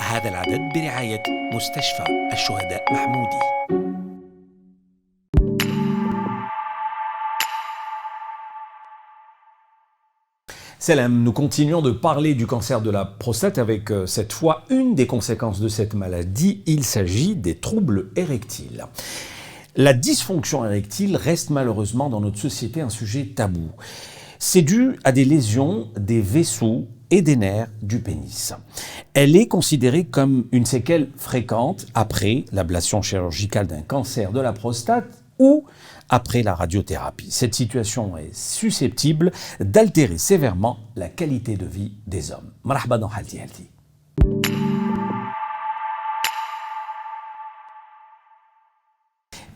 هذا العدد برعاية مستشفى الشهداء محمودي. Salam, nous continuons de parler du cancer de la prostate avec cette fois une des conséquences de cette maladie. Il s'agit des troubles érectiles. La dysfonction érectile reste malheureusement dans notre société un sujet tabou. C'est dû à des lésions des vaisseaux et des nerfs du pénis. Elle est considérée comme une séquelle fréquente après l'ablation chirurgicale d'un cancer de la prostate ou après la radiothérapie. Cette situation est susceptible d'altérer sévèrement la qualité de vie des hommes. Marhaba dans Halti Halti.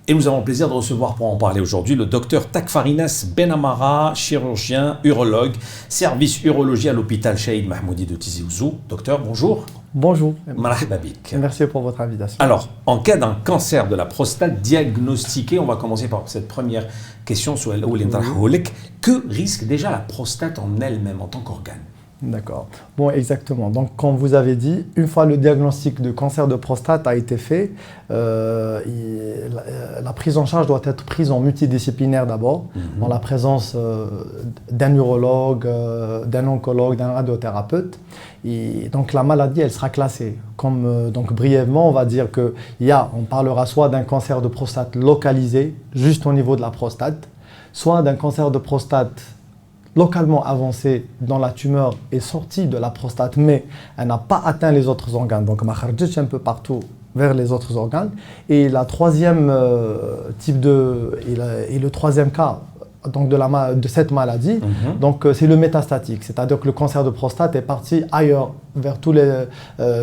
Et nous avons le plaisir de recevoir pour en parler aujourd'hui le docteur Takfarinas Benamara, chirurgien, urologue, service urologie à l'hôpital Cheikh Mahmoudi de Tizi Ouzou. Docteur, bonjour. Bonjour. Marhaba bik. Merci pour votre invitation. Alors, en cas d'un cancer de la prostate diagnostiqué, on va commencer par cette première question sur que risque déjà la prostate en elle-même, en tant qu'organe? D'accord. Bon, exactement. Donc, comme vous avez dit, une fois le diagnostic de cancer de prostate a été fait, la prise en charge doit être prise en multidisciplinaire d'abord, dans la présence d'un urologue, d'un oncologue, d'un radiothérapeute. Et donc, la maladie, elle sera classée. Donc, brièvement, on va dire on parlera soit d'un cancer de prostate localisé, juste au niveau de la prostate, soit d'un cancer de prostate localement avancée dans la tumeur est sortie de la prostate, mais elle n'a pas atteint les autres organes. Donc, ma kharjitch un peu partout vers les autres organes. Et la troisième et le troisième cas donc de cette maladie, donc c'est le métastatique, c'est-à-dire que le cancer de prostate est parti ailleurs, vers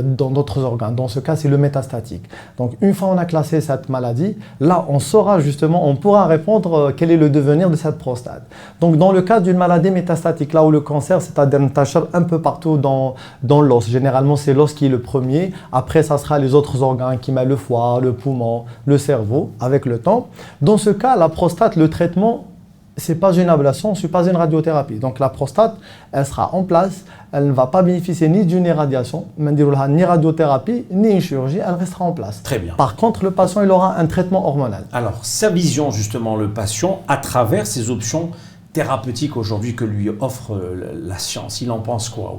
dans d'autres organes. Dans ce cas, c'est le métastatique. Donc, une fois on a classé cette maladie, là, on saura justement, on pourra répondre quel est le devenir de cette prostate. Donc, dans le cas d'une maladie métastatique, là où le cancer, c'est-à-dire un peu partout dans l'os. Généralement, c'est l'os qui est le premier. Après, ça sera les autres organes qui mettent le foie, le poumon, le cerveau, avec le temps. Dans ce cas, la prostate, le traitement, ce n'est pas une ablation, ce n'est pas une radiothérapie. Donc la prostate, elle sera en place, elle ne va pas bénéficier ni d'une irradiation, ni radiothérapie, ni une chirurgie, elle restera en place. Très bien. Par contre, le patient, il aura un traitement hormonal. Alors, sa vision justement, le patient, à travers ces options thérapeutiques aujourd'hui que lui offre la science, il en pense quoi?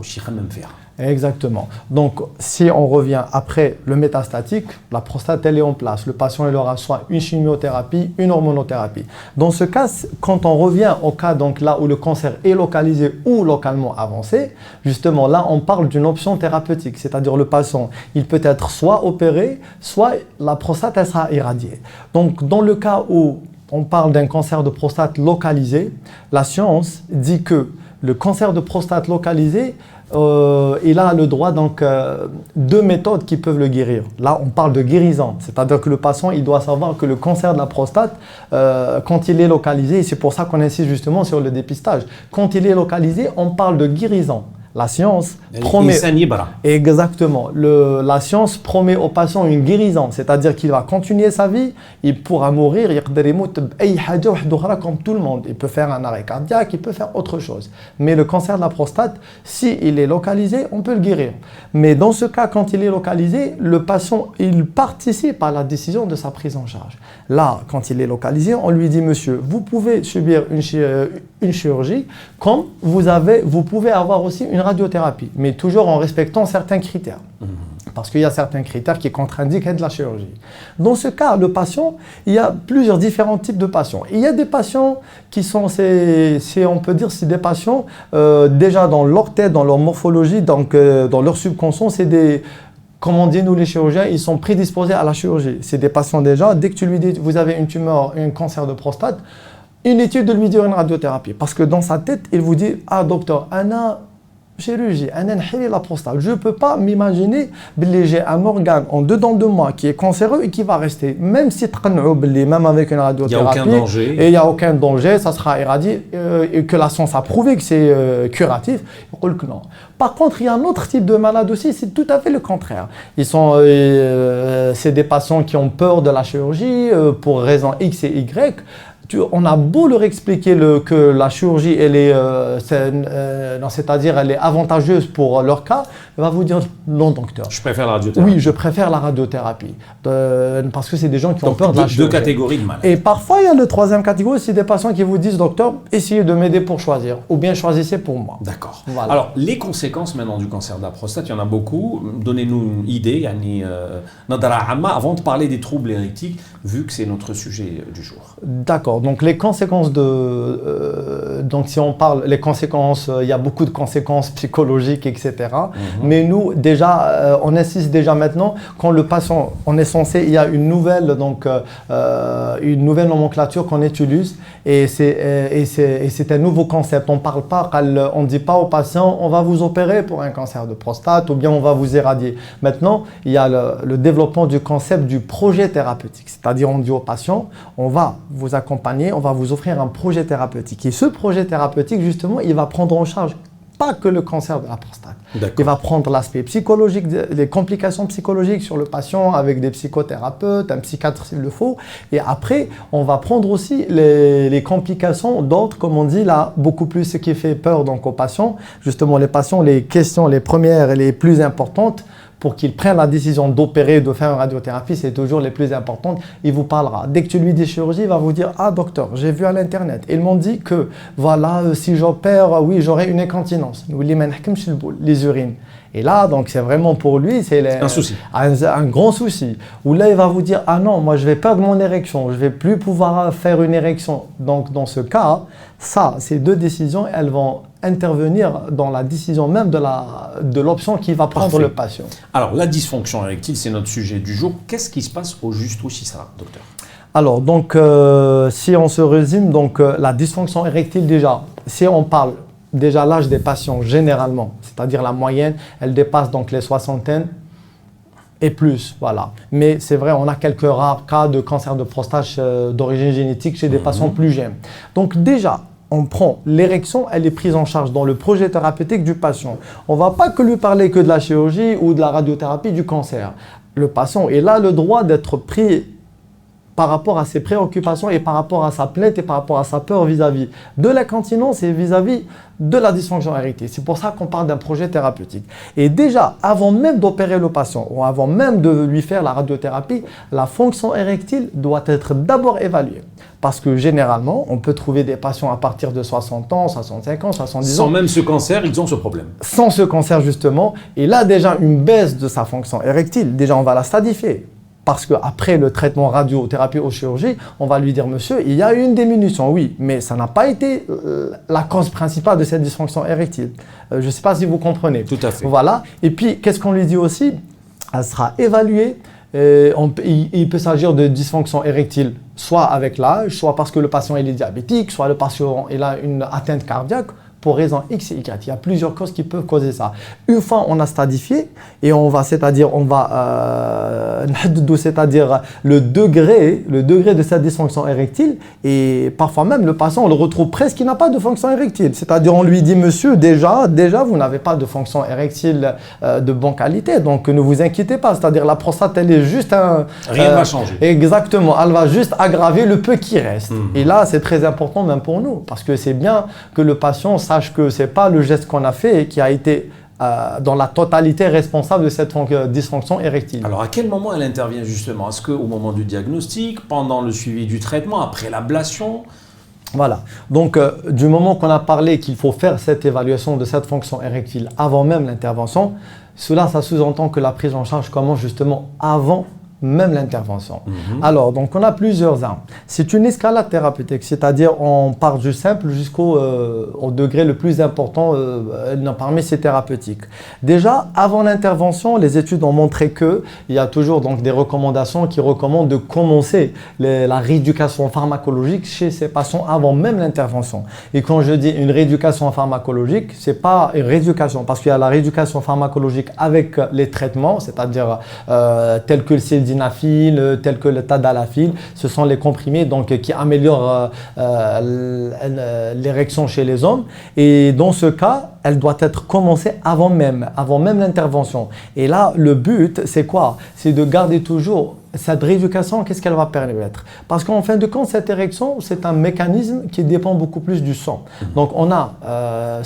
Exactement. Donc, si on revient après le métastatique, la prostate, elle est en place. Le patient, il aura soit une chimiothérapie, une hormonothérapie. Dans ce cas, quand on revient au cas donc là où le cancer est localisé ou localement avancé, justement là, on parle d'une option thérapeutique. C'est-à-dire le patient, il peut être soit opéré, soit la prostate, elle sera irradiée. Donc, dans le cas où on parle d'un cancer de prostate localisé, la science dit que le cancer de prostate localisé, il a le droit, donc, deux méthodes qui peuvent le guérir. Là, on parle de guérison, c'est-à-dire que le patient, il doit savoir que le cancer de la prostate, quand il est localisé, et c'est pour ça qu'on insiste justement sur le dépistage, quand il est localisé, on parle de guérison. La science promet, exactement, la science promet au patient une guérison, c'est-à-dire qu'il va continuer sa vie, il pourra mourir, comme tout le monde. Il peut faire un arrêt cardiaque, il peut faire autre chose. Mais le cancer de la prostate, s'il est localisé, on peut le guérir. Mais dans ce cas, quand il est localisé, le patient, il participe à la décision de sa prise en charge. Là, quand il est localisé, on lui dit, monsieur, vous pouvez subir une chirurgie, comme vous pouvez avoir aussi une radiothérapie, mais toujours en respectant certains critères. Parce qu'il y a certains critères qui contre-indiquent de la chirurgie. Dans ce cas, le patient, il y a plusieurs différents types de patients. Il y a des patients qui sont, on peut dire, c'est des patients déjà dans leur tête, dans leur morphologie, donc dans leur subconscient, c'est des... Comme on dit, nous les chirurgiens, ils sont prédisposés à la chirurgie. C'est des patients déjà, dès que tu lui dis, vous avez une tumeur, un cancer de prostate, inutile de lui dire une radiothérapie. Parce que dans sa tête, il vous dit, ah docteur, Anna, chirurgie, la prostate. Je ne peux pas m'imaginer que j'ai un organe en dedans de moi qui est cancéreux et qui va rester. Même si même avec une radiothérapie, il n'y a aucun danger, ça sera irradié et que la science a prouvé que c'est curatif. Il dit que non. Par contre, il y a un autre type de malade aussi, c'est tout à fait le contraire. C'est des patients qui ont peur de la chirurgie pour raison X et Y. On a beau leur expliquer que la chirurgie, elle est, c'est-à-dire elle est avantageuse pour leur cas, il va vous dire non, docteur. Je préfère la radiothérapie. Oui, je préfère la radiothérapie. Parce que c'est des gens qui ont Donc, peur de la chirurgie. Deux catégories de malades. Et parfois, il y a le troisième catégorie, c'est des patients qui vous disent, docteur, essayez de m'aider pour choisir, ou bien choisissez pour moi. D'accord. Voilà. Alors, les conséquences maintenant du cancer de la prostate, il y en a beaucoup. Donnez-nous une idée, avant de parler des troubles érectiles, vu que c'est notre sujet du jour. D'accord. Donc, les conséquences donc, si on parle, les conséquences, il y a beaucoup de conséquences psychologiques, etc. Mais nous, déjà, on insiste déjà maintenant, quand le patient, on est censé, il y a une nouvelle nomenclature qu'on utilise et c'est un nouveau concept. On ne dit pas au patient, on va vous opérer pour un cancer de prostate ou bien on va vous éradier. Maintenant, il y a le développement du concept du projet thérapeutique. C'est-à-dire, on dit au patient, on va vous accompagner, on va vous offrir un projet thérapeutique. Et ce projet thérapeutique, justement, il va prendre en charge pas que le cancer de la prostate. Il va prendre l'aspect psychologique, les complications psychologiques sur le patient avec des psychothérapeutes, un psychiatre s'il le faut. Et après, on va prendre aussi les complications d'autres, comme on dit là, beaucoup plus ce qui fait peur donc aux patients. Justement, les patients, les questions, les premières et les plus importantes, pour qu'il prenne la décision d'opérer, de faire une radiothérapie, c'est toujours les plus importantes. Il vous parlera. Dès que tu lui dis chirurgie, il va vous dire « Ah docteur, j'ai vu à l'internet, ils m'ont dit que voilà, si j'opère, oui, j'aurai une incontinence. Les urines. » Et là, donc c'est vraiment pour lui, c'est un souci. Un grand souci. Ou là, il va vous dire « Ah non, moi je vais perdre mon érection, je ne vais plus pouvoir faire une érection. » Donc dans ce cas, ces deux décisions, elles vont intervenir dans la décision même de l'option qui va prendre le patient. Alors, la dysfonction érectile, c'est notre sujet du jour. Qu'est-ce qui se passe au juste aussi ça, docteur? Alors, donc, si on se résume, donc, la dysfonction érectile déjà, si on parle déjà l'âge des patients généralement, c'est-à-dire la moyenne, elle dépasse donc les soixantaines et plus, voilà. Mais c'est vrai, on a quelques rares cas de cancer de prostate d'origine génétique chez des patients plus jeunes. Donc déjà, on prend l'érection, elle est prise en charge dans le projet thérapeutique du patient. On ne va pas que lui parler que de la chirurgie ou de la radiothérapie du cancer. Le patient, il a le droit d'être pris par rapport à ses préoccupations et par rapport à sa plainte et par rapport à sa peur vis-à-vis de l'incontinence et vis-à-vis de la dysfonction érectile. C'est pour ça qu'on parle d'un projet thérapeutique. Et déjà, avant même d'opérer le patient ou avant même de lui faire la radiothérapie, la fonction érectile doit être d'abord évaluée. Parce que généralement, on peut trouver des patients à partir de 60 ans, 65 ans, 70 ans. Sans même ce cancer, ils ont ce problème. Sans ce cancer, justement. Et là, déjà, une baisse de sa fonction érectile, déjà, on va la stadifier. Parce qu'après le traitement radiothérapie ou chirurgie, on va lui dire, monsieur, il y a une diminution, oui, mais ça n'a pas été la cause principale de cette dysfonction érectile. Je ne sais pas si vous comprenez. Tout à fait. Voilà. Et puis, qu'est-ce qu'on lui dit aussi? Elle sera évaluée. Il peut s'agir de dysfonction érectile, soit avec l'âge, soit parce que le patient est diabétique, soit le patient il a une atteinte cardiaque. Pour raison X et Y. Il y a plusieurs causes qui peuvent causer ça. Une fois on a stadifié et on va, c'est-à-dire le degré de cette dysfonction érectile, et parfois même le patient on le retrouve presque qu'il n'a pas de fonction érectile. C'est-à-dire on lui dit monsieur déjà vous n'avez pas de fonction érectile de bonne qualité, donc ne vous inquiétez pas. C'est-à-dire la prostate elle est juste rien ne va changer. Exactement, elle va juste aggraver le peu qui reste. Et là c'est très important même pour nous parce que c'est bien que le patient sache que ce n'est pas le geste qu'on a fait qui a été dans la totalité responsable de cette dysfonction érectile. Alors à quel moment elle intervient justement? Est-ce qu'au moment du diagnostic, pendant le suivi du traitement, après l'ablation? Voilà. Donc du moment qu'on a parlé qu'il faut faire cette évaluation de cette fonction érectile avant même l'intervention, cela ça sous-entend que la prise en charge commence justement avant même l'intervention. Alors, donc on a plusieurs armes. C'est une escalade thérapeutique, c'est-à-dire on part du simple jusqu'au au degré le plus important parmi ces thérapeutiques. Déjà, avant l'intervention, les études ont montré qu'il y a toujours donc, des recommandations qui recommandent de commencer la rééducation pharmacologique chez ces patients avant même l'intervention. Et quand je dis une rééducation pharmacologique, ce n'est pas une rééducation, parce qu'il y a la rééducation pharmacologique avec les traitements, c'est-à-dire tel que le sildenafil, tels que le tadalafil. Ce sont les comprimés donc, qui améliorent l'érection chez les hommes. Et dans ce cas, elle doit être commencée avant même l'intervention. Et là, le but, c'est quoi? C'est de garder toujours cette rééducation. Qu'est-ce qu'elle va permettre? Parce qu'en fin de compte, cette érection, c'est un mécanisme qui dépend beaucoup plus du sang. Donc, on a...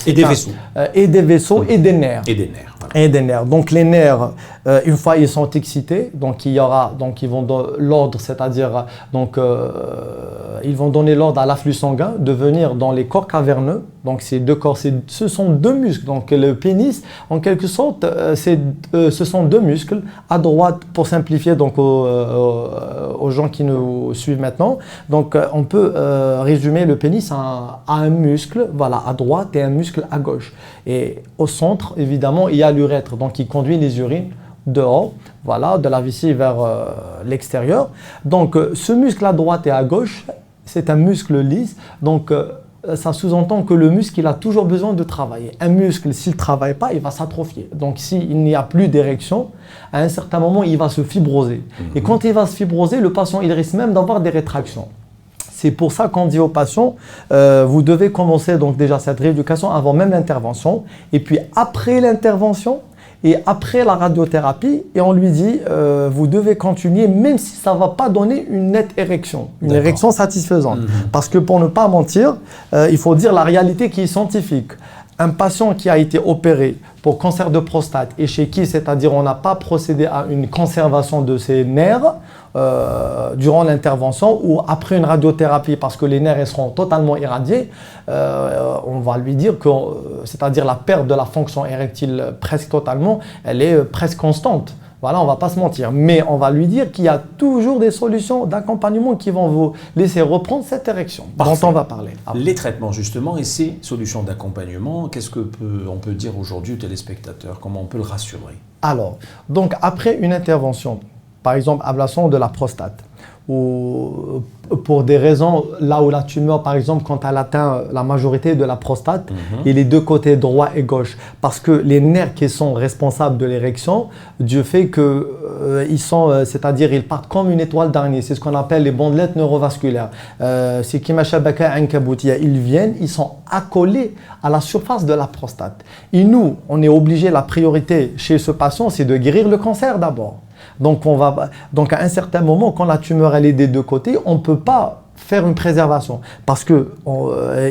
et des vaisseaux. Et des vaisseaux et des nerfs. Et des nerfs. Voilà. Et des nerfs. Donc, les nerfs, une fois ils sont excités, donc ils vont donner l'ordre, c'est-à-dire, ils vont donner l'ordre à l'afflux sanguin de venir dans les corps caverneux. Donc, ces deux corps, ce sont deux muscles. Donc, le pénis, en quelque sorte, ce sont deux muscles. À droite, pour simplifier donc, aux gens qui nous suivent maintenant, donc on peut résumer le pénis à un muscle, voilà, à droite et un muscle à gauche. Et au centre, évidemment, il y a l'urètre, donc qui conduit les urines dehors, voilà, de la vessie vers l'extérieur. Donc, ce muscle à droite et à gauche, c'est un muscle lisse. Donc, ça sous-entend que le muscle, il a toujours besoin de travailler. Un muscle, s'il ne travaille pas, il va s'atrophier. Donc, s'il n'y a plus d'érection, à un certain moment, il va se fibroser. Et quand il va se fibroser, le patient, il risque même d'avoir des rétractions. C'est pour ça qu'on dit aux patients, vous devez commencer donc déjà cette rééducation avant même l'intervention. Et puis, après l'intervention, et après la radiothérapie, et on lui dit, vous devez continuer même si ça ne va pas donner une nette érection, une érection satisfaisante. Parce que pour ne pas mentir, il faut dire la réalité qui est scientifique. Un patient qui a été opéré pour cancer de prostate et chez qui, c'est-à-dire on n'a pas procédé à une conservation de ses nerfs durant l'intervention ou après une radiothérapie parce que les nerfs ils seront totalement irradiés, on va lui dire que, c'est-à-dire la perte de la fonction érectile presque totalement, elle est presque constante. Voilà, on ne va pas se mentir. Mais on va lui dire qu'il y a toujours des solutions d'accompagnement qui vont vous laisser reprendre cette érection dont on va parler. Les traitements justement et ces solutions d'accompagnement, qu'est-ce qu'on peut dire aujourd'hui aux téléspectateurs? Comment on peut le rassurer? Alors, donc après une intervention, par exemple ablation de la prostate, ou pour des raisons là où la tumeur, par exemple, quand elle atteint la majorité de la prostate, et les deux côtés droit et gauche, parce que les nerfs qui sont responsables de l'érection, Dieu fait que ils sont, c'est-à-dire ils partent comme une étoile d'araignée, c'est ce qu'on appelle les bandelettes neurovasculaires. C'est Kimashabaka Ankaboutia, ils viennent, ils sont accolés à la surface de la prostate. Et nous, on est obligé, la priorité chez ce patient, c'est de guérir le cancer d'abord. Donc à un certain moment, quand la tumeur elle est des deux côtés, on ne peut pas faire une préservation. Parce qu'il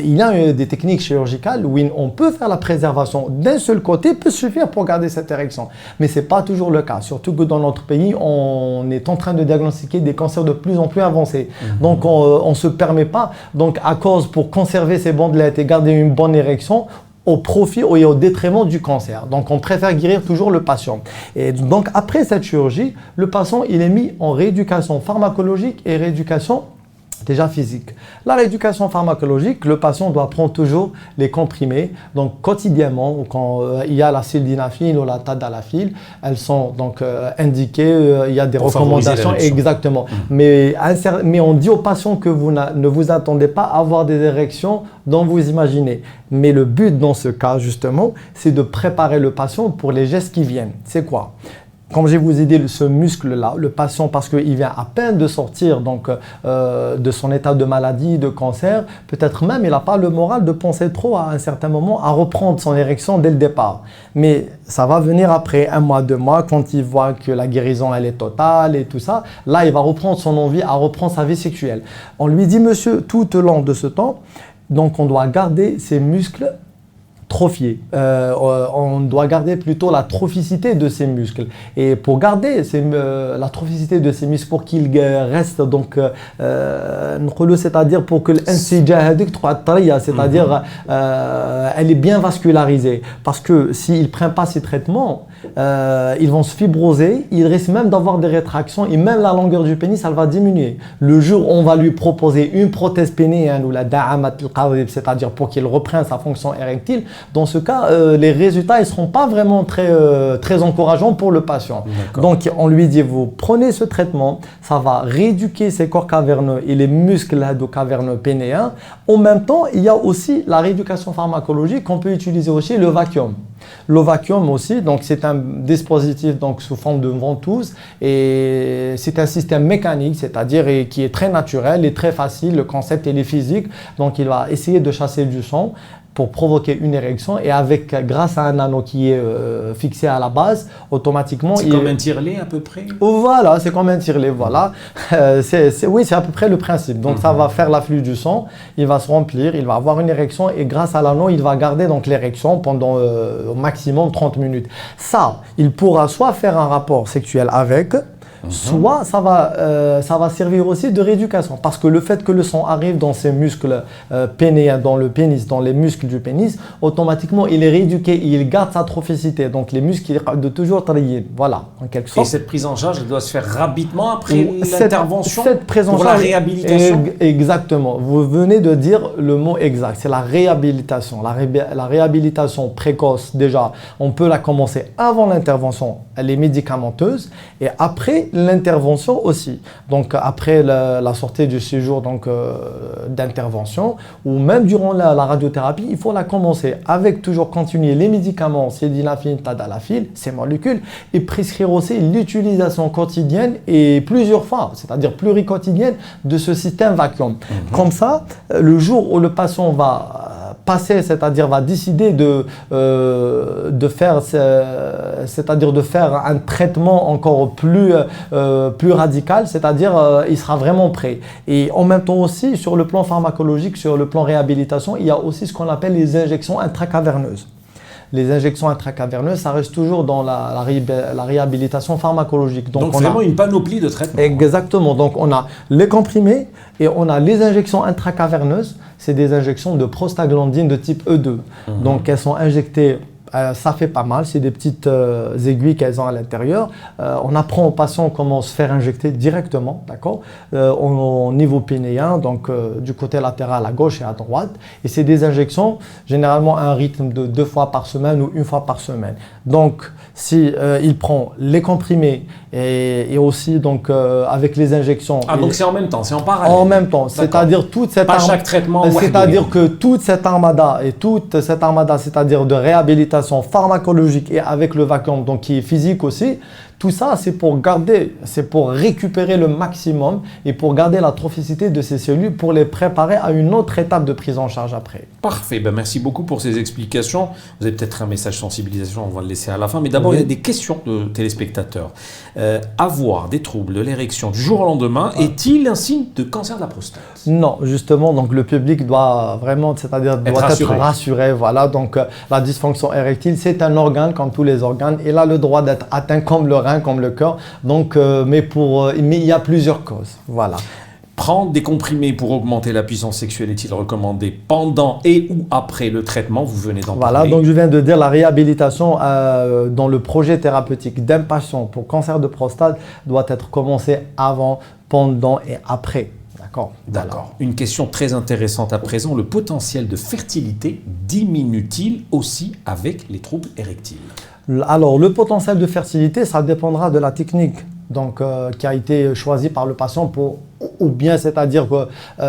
y a des techniques chirurgicales où on peut faire la préservation d'un seul côté, peut suffire pour garder cette érection. Mais ce n'est pas toujours le cas. Surtout que dans notre pays, on est en train de diagnostiquer des cancers de plus en plus avancés. Donc on ne se permet pas, donc à cause pour conserver ces bandelettes et garder une bonne érection, au profit et au détriment du cancer. Donc, on préfère guérir toujours le patient. Et donc, après cette chirurgie, le patient, il est mis en rééducation pharmacologique et rééducation déjà physique. La rééducation pharmacologique, le patient doit prendre toujours les comprimés, donc quotidiennement, quand il y a la sildenafil ou la tadalafil, elles sont donc indiquées, il y a des recommandations, exactement. Mais on dit aux patients que vous ne vous attendez pas à avoir des érections dont vous imaginez. Mais le but dans ce cas, justement, c'est de préparer le patient pour les gestes qui viennent. C'est quoi ? Comme je vous ai dit, ce muscle-là, le patient, parce qu'il vient à peine de sortir donc, de son état de maladie, de cancer, peut-être même il n'a pas le moral de penser trop à un certain moment à reprendre son érection dès le départ. Mais ça va venir après 1 mois, 2 mois, quand il voit que la guérison elle est totale et tout ça. Là, il va reprendre son envie à reprendre sa vie sexuelle. On lui dit, monsieur, tout au long de ce temps, donc on doit garder ses muscles trophiés. On doit garder plutôt la trophicité de ces muscles. Et pour garder la trophicité de ces muscles, pour qu'ils restent donc, c'est-à-dire pour que c'est-à-dire elle est bien vascularisée. Parce que s'ils ne prennent pas ces traitements, ils vont se fibroser, ils risquent même d'avoir des rétractions et même la longueur du pénis, elle va diminuer. Le jour où on va lui proposer une prothèse pénéenne ou la da'amat al-qadib, c'est-à-dire pour qu'il reprenne sa fonction érectile, dans ce cas, les résultats ne seront pas vraiment très encourageants pour le patient. Donc, on lui dit, vous prenez ce traitement, ça va rééduquer ses corps caverneux et les muscles caverneux pénéens. En même temps, il y a aussi la rééducation pharmacologique, on peut utiliser aussi le vacuum. Le vacuum aussi, donc c'est un dispositif donc sous forme de ventouse et c'est un système mécanique, c'est-à-dire qui est très naturel et très facile. Le concept il est physique, donc il va essayer de chasser du sang pour provoquer une érection et grâce à un anneau qui est fixé à la base, automatiquement... C'est comme un tire-lait à peu près? Voilà, c'est comme un tire-lait, voilà. Oui, c'est à peu près le principe. Donc ça va faire l'afflux du sang, il va se remplir, il va avoir une érection et grâce à l'anneau, il va garder donc l'érection pendant au maximum 30 minutes. Ça, il pourra soit faire un rapport sexuel avec... Soit ça va servir aussi de rééducation parce que le fait que le sang arrive dans ces muscles pénéens, dans le pénis, dans les muscles du pénis, automatiquement il est rééduqué et il garde sa trophicité. Donc les muscles de toujours travailler. Voilà, en quelque sorte. Et cette prise en charge, elle doit se faire rapidement après l'intervention pour la réhabilitation. Exactement. Vous venez de dire le mot exact. C'est la réhabilitation. La réhabilitation précoce, déjà, on peut la commencer avant l'intervention. Elle est médicamenteuse et après l'intervention aussi. Donc après la sortie du séjour d'intervention ou même durant la radiothérapie, il faut la commencer avec toujours continuer les médicaments, sildenafil, tadalafil, ces molécules et prescrire aussi l'utilisation quotidienne et plusieurs fois, c'est-à-dire pluriquotidienne de ce système vacuum. Comme ça, le jour où le patient va passer, c'est-à-dire va décider de faire un traitement encore plus radical, c'est-à-dire il sera vraiment prêt. Et en même temps aussi, sur le plan pharmacologique, sur le plan réhabilitation, il y a aussi ce qu'on appelle les injections intracaverneuses. Les injections intracaverneuses, ça reste toujours dans la réhabilitation pharmacologique. Donc vraiment une panoplie de traitements. Exactement. Donc on a les comprimés et on a les injections intracaverneuses. C'est des injections de prostaglandine de type E2. Donc elles sont injectées, ça fait pas mal, c'est des petites aiguilles qu'elles ont à l'intérieur. On apprend aux patients comment se faire injecter directement, d'accord, au niveau pénéen, donc du côté latéral à gauche et à droite. Et c'est des injections généralement à un rythme de 2 fois par semaine ou 1 fois par semaine. Donc si il prend les comprimés et aussi donc avec les injections. Ah donc c'est en même temps, c'est en parallèle. En même temps, c'est-à-dire toute cette chaque traitement. C'est-à-dire que toute cette armada, c'est-à-dire de réhabilitation pharmacologique et avec le vacuum, donc qui est physique aussi, tout ça c'est pour récupérer le maximum et pour garder la trophicité de ces cellules pour les préparer à une autre étape de prise en charge après. Parfait, merci beaucoup pour ces explications. Vous avez peut-être un message sensibilisation, on va le laisser à la fin, mais d'abord il y a des questions de téléspectateurs. Avoir des troubles de l'érection du jour au lendemain est-il un signe de cancer de la prostate? Non, justement, donc le public doit vraiment, c'est-à-dire doit être rassuré. Voilà, donc la dysfonction érectile, c'est un organe comme tous les organes. Il a le droit d'être atteint comme le rein, comme le cœur. Donc, mais il y a plusieurs causes. Voilà. Prendre des comprimés pour augmenter la puissance sexuelle est-il recommandé pendant et ou après le traitement? Vous venez d'en parler. Voilà, donc je viens de dire la réhabilitation dans le projet thérapeutique d'un patient pour cancer de prostate doit être commencée avant, pendant et après. D'accord. Voilà. Une question très intéressante à présent. Le potentiel de fertilité diminue-t-il aussi avec les troubles érectiles? Alors, le potentiel de fertilité, ça dépendra de la technique qui a été choisie par le patient ou bien c'est-à-dire que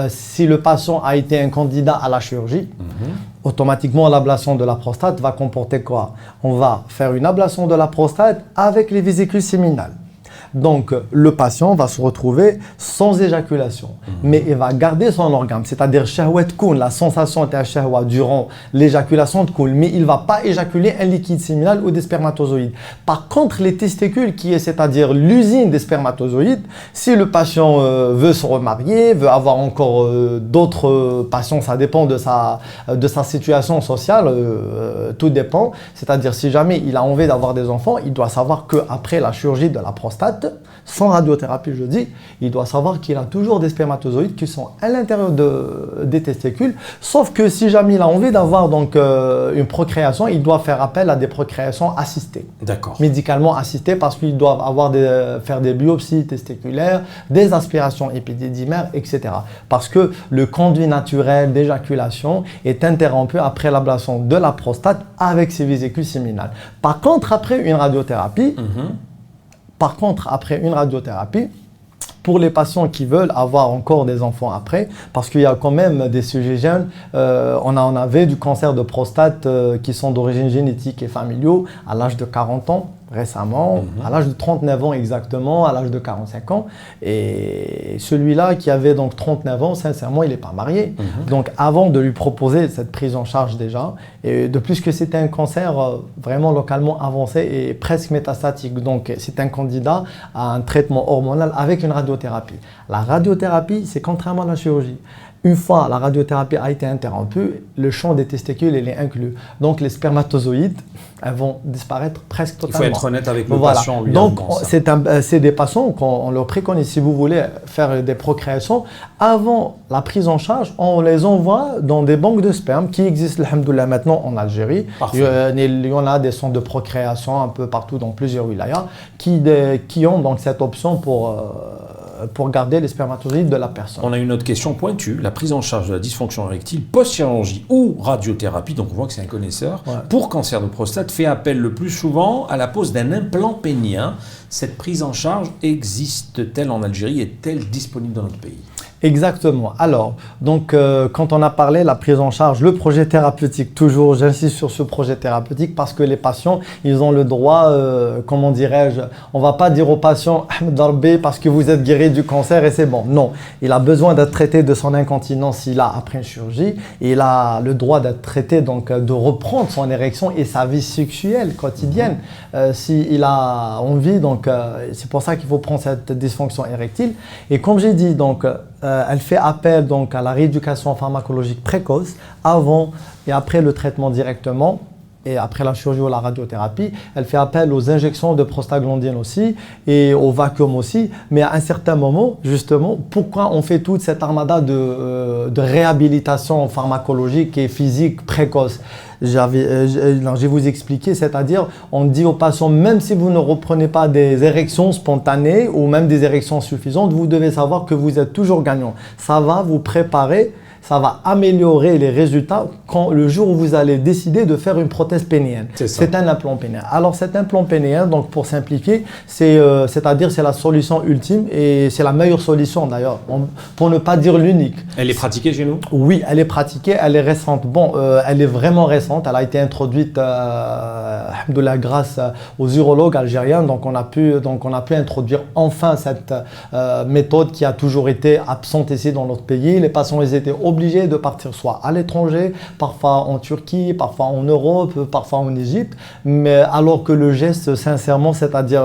si le patient a été un candidat à la chirurgie, automatiquement l'ablation de la prostate va comporter quoi? On va faire une ablation de la prostate avec les vésicules séminales. Donc, le patient va se retrouver sans éjaculation, mais il va garder son organe, c'est-à-dire shahwat koun, la sensation de shahwa durant l'éjaculation de koun, mais il ne va pas éjaculer un liquide séminal ou des spermatozoïdes. Par contre, les testicules, c'est-à-dire l'usine des spermatozoïdes, si le patient veut se remarier, veut avoir encore d'autres patients, ça dépend de sa situation sociale, tout dépend. C'est-à-dire si jamais il a envie d'avoir des enfants, il doit savoir qu'après la chirurgie de la prostate, prostate, sans radiothérapie, je dis, il doit savoir qu'il a toujours des spermatozoïdes qui sont à l'intérieur des testicules. Sauf que si jamais il a envie d'avoir donc une procréation, il doit faire appel à des procréations assistées. D'accord. Médicalement assistées, parce qu'ils doivent faire des biopsies testiculaires, des aspirations épididymères, etc. Parce que le conduit naturel d'éjaculation est interrompu après l'ablation de la prostate avec ses vésicules séminales. Par contre, après une radiothérapie, pour les patients qui veulent avoir encore des enfants après, parce qu'il y a quand même des sujets jeunes, on en avait du cancer de prostate qui sont d'origine génétique et familiaux à l'âge de 40 ans récemment, à l'âge de 39 ans exactement, à l'âge de 45 ans. Et celui-là qui avait donc 39 ans, sincèrement, il n'est pas marié. Donc avant de lui proposer cette prise en charge déjà, et de plus que c'était un cancer vraiment localement avancé et presque métastatique. Donc c'est un candidat à un traitement hormonal avec une radiothérapie. La radiothérapie, c'est contrairement à la chirurgie. Une fois la radiothérapie a été interrompue, le champ des testicules il est inclus. Donc les spermatozoïdes elles vont disparaître presque totalement. Il faut être honnête avec le patient. Lui, donc c'est des patients qu'on leur préconise, si vous voulez faire des procréations, avant la prise en charge, on les envoie dans des banques de sperme qui existent, alhamdoulilah, maintenant en Algérie. Il y en a des centres de procréation un peu partout dans plusieurs wilayas qui ont donc cette option pour garder les spermatozoïdes de la personne. On a une autre question pointue, la prise en charge de la dysfonction érectile post-chirurgie ou radiothérapie, donc on voit que c'est un connaisseur, pour cancer de prostate, fait appel le plus souvent à la pose d'un implant pénien. Cette prise en charge existe-t-elle en Algérie? Est-elle disponible dans notre pays? Exactement. Alors, donc, quand on a parlé de la prise en charge, le projet thérapeutique, toujours, j'insiste sur ce projet thérapeutique parce que les patients, ils ont le droit, comment dirais-je, on ne va pas dire aux patients, Ahmed Darbi, parce que vous êtes guéri du cancer et c'est bon. Non, il a besoin d'être traité de son incontinence s'il a après une chirurgie. Et il a le droit d'être traité, donc, de reprendre son érection et sa vie sexuelle quotidienne. S'il a envie, donc, c'est pour ça qu'il faut prendre cette dysfonction érectile. Et comme j'ai dit, donc, elle fait appel donc à la rééducation pharmacologique précoce avant et après le traitement directement et après la chirurgie ou la radiothérapie. Elle fait appel aux injections de prostaglandine aussi et au vacuum aussi. Mais à un certain moment, justement, pourquoi on fait toute cette armada de réhabilitation pharmacologique et physique précoce? Je vais vous expliquer, c'est-à-dire on dit aux patients, même si vous ne reprenez pas des érections spontanées ou même des érections suffisantes, vous devez savoir que vous êtes toujours gagnant. Ça va vous préparer, ça va améliorer les résultats quand le jour où vous allez décider de faire une prothèse pénienne. C'est un implant pénien. Alors cet implant pénien, donc pour simplifier, c'est-à-dire c'est la solution ultime et c'est la meilleure solution d'ailleurs, pour ne pas dire l'unique. Elle est pratiquée chez nous? Oui, elle est pratiquée, elle est récente. Bon, elle est vraiment récente, elle a été introduite alhamdoulilah, grâce aux urologues algériens, donc on a pu introduire enfin cette méthode qui a toujours été absente ici dans notre pays. Les patients ils étaient obligés de partir soit à l'étranger, parfois en Turquie, parfois en Europe, parfois en Égypte, mais alors que le geste, sincèrement, c'est-à-dire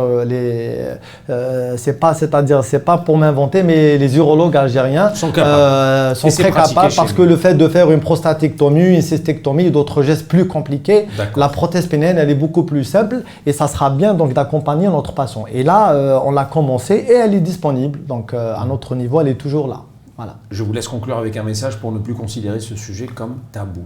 c'est pas pour m'inventer, mais les urologues algériens sont très capables parce que le fait de faire une prostatectomie, une cystectomie et d'autres gestes plus compliqués, la prothèse pénienne elle est beaucoup plus simple et ça sera bien donc d'accompagner notre patient. Et là, on l'a commencé et elle est disponible, donc à notre niveau, elle est toujours là. Voilà. Je vous laisse conclure avec un message pour ne plus considérer ce sujet comme tabou.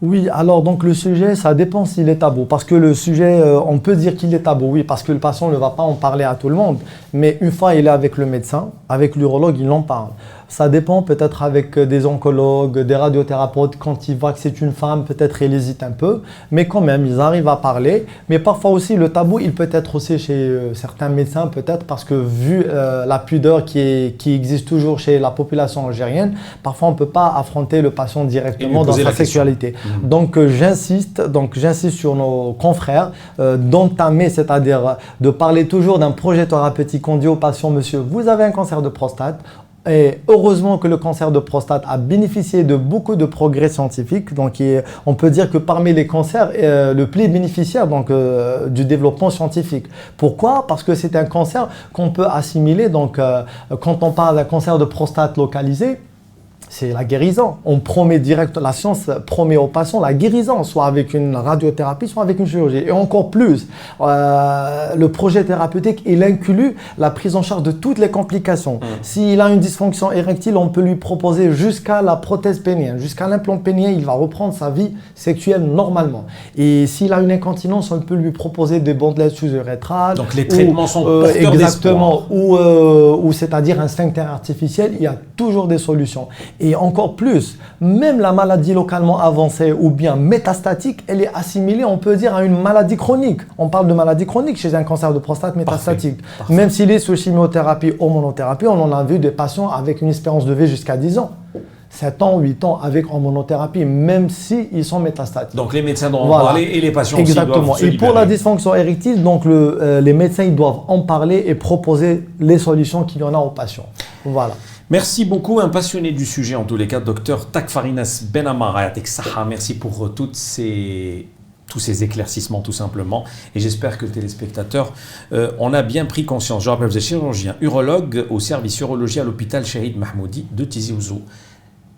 Oui, alors donc le sujet, ça dépend s'il est tabou. Parce que le sujet, on peut dire qu'il est tabou, oui, parce que le patient ne va pas en parler à tout le monde. Mais une fois il est avec le médecin, avec l'urologue, il en parle. Ça dépend peut-être avec des oncologues, des radiothérapeutes. Quand il voit que c'est une femme, peut-être il hésite un peu. Mais quand même, ils arrivent à parler. Mais parfois aussi, le tabou, il peut être aussi chez certains médecins, peut-être parce que vu la pudeur qui existe toujours chez la population algérienne, parfois on ne peut pas affronter le patient directement dans sa sexualité. Donc j'insiste sur nos confrères d'entamer, c'est-à-dire de parler toujours d'un projet thérapeutique. On dit au patient, monsieur, vous avez un cancer de prostate. Et heureusement que le cancer de prostate a bénéficié de beaucoup de progrès scientifiques. Donc, on peut dire que parmi les cancers, le plus bénéficiaire donc, du développement scientifique. Pourquoi? Parce que c'est un cancer qu'on peut assimiler. Donc, quand on parle d'un cancer de prostate localisé, c'est la guérison. On promet direct, la science promet aux patients la guérison, soit avec une radiothérapie, soit avec une chirurgie. Et encore plus, le projet thérapeutique, il inclut la prise en charge de toutes les complications. S'il a une dysfonction érectile, on peut lui proposer jusqu'à la prothèse pénienne, jusqu'à l'implant pénien, il va reprendre sa vie sexuelle normalement. Et s'il a une incontinence, on peut lui proposer des bandelettes urétrales. Donc les traitements sont porteurs exactement, ou c'est-à-dire un sphincter artificiel, il y a toujours des solutions. Et encore plus, même la maladie localement avancée ou bien métastatique, elle est assimilée, on peut dire, à une maladie chronique. On parle de maladie chronique chez un cancer de prostate métastatique. Parfait. Même s'il est sous chimiothérapie, hormonothérapie, on en a vu des patients avec une espérance de vie jusqu'à 10 ans. 7 ans, 8 ans avec hormonothérapie, même s'ils sont métastatiques. Donc les médecins doivent en parler et les patients exactement. aussi doivent se libérer. Et pour la dysfonction érectile, donc les médecins ils doivent en parler et proposer les solutions qu'il y en a aux patients. Voilà. Merci beaucoup, un passionné du sujet en tous les cas, docteur Takfarinas Benamar. Merci pour tous ces éclaircissements tout simplement. Et j'espère que les téléspectateurs en a bien pris conscience. Je rappelle, vous êtes chirurgien, urologue au service urologie à l'hôpital Chahid Mahmoudi de Tizi Ouzou.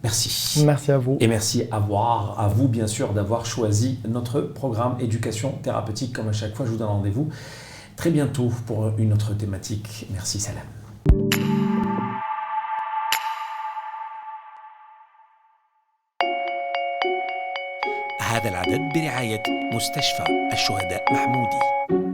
Merci. Merci à vous. Et merci à vous bien sûr d'avoir choisi notre programme éducation thérapeutique. Comme à chaque fois, je vous donne rendez-vous très bientôt pour une autre thématique. Merci, salam. هذا العدد برعاية مستشفى الشهداء محمودي.